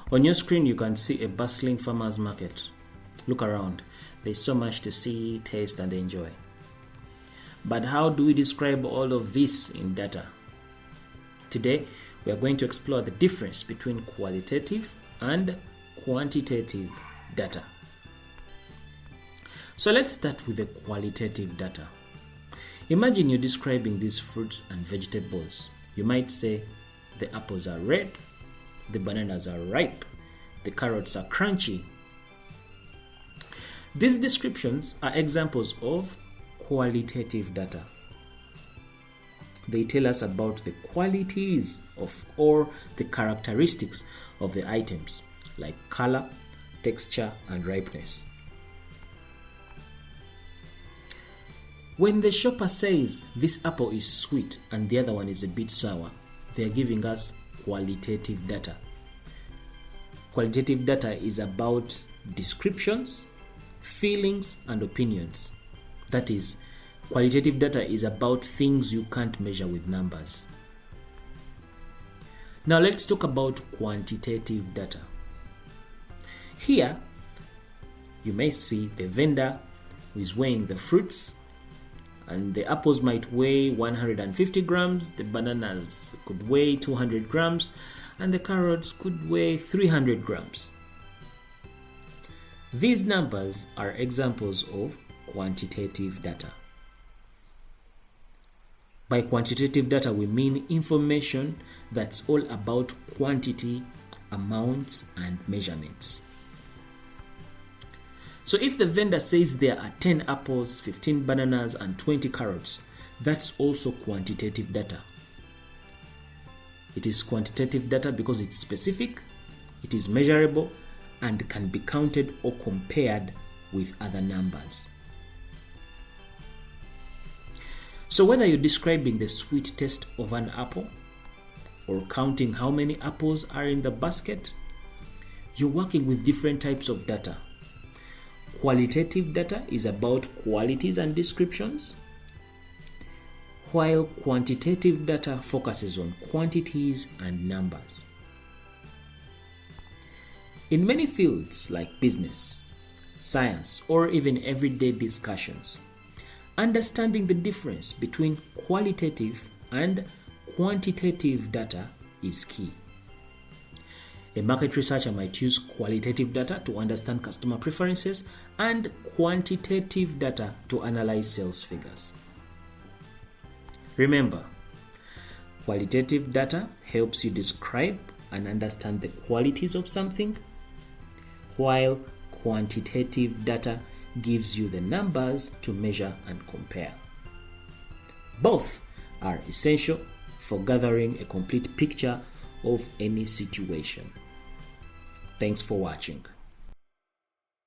On your screen, you can see a bustling farmer's market. Look around. There's so much to see, taste, and enjoy. But how do we describe all of this in data? Today, we are going to explore the difference between qualitative and quantitative data. So let's start with the qualitative data. Imagine you're describing these fruits and vegetables. You might say the apples are red, the bananas are ripe, the carrots are crunchy. These descriptions are examples of qualitative data. They tell us about the qualities of or the characteristics of the items, like color, texture, and ripeness. When the shopper says this apple is sweet and the other one is a bit sour, they are giving us qualitative data. Qualitative data is about descriptions, feelings, and opinions. That is, qualitative data is about things you can't measure with numbers. Now let's talk about quantitative data. Here, you may see the vendor who is weighing the fruits, and the apples might weigh 150 grams, the bananas could weigh 200 grams, and the carrots could weigh 300 grams. These numbers are examples of quantitative data. By quantitative data, we mean information that's all about quantity, amounts, and measurements. So if the vendor says there are 10 apples, 15 bananas, and 20 carrots, that's also quantitative data. It is quantitative data because it's specific, it is measurable, and can be counted or compared with other numbers. So whether you're describing the sweet taste of an apple or counting how many apples are in the basket, you're working with different types of data. Qualitative data is about qualities and descriptions, while quantitative data focuses on quantities and numbers. In many fields like business, science, or even everyday discussions, understanding the difference between qualitative and quantitative data is key. A market researcher might use qualitative data to understand customer preferences and quantitative data to analyze sales figures. Remember, qualitative data helps you describe and understand the qualities of something, while quantitative data gives you the numbers to measure and compare. Both are essential for gathering a complete picture of any situation. Thanks for watching.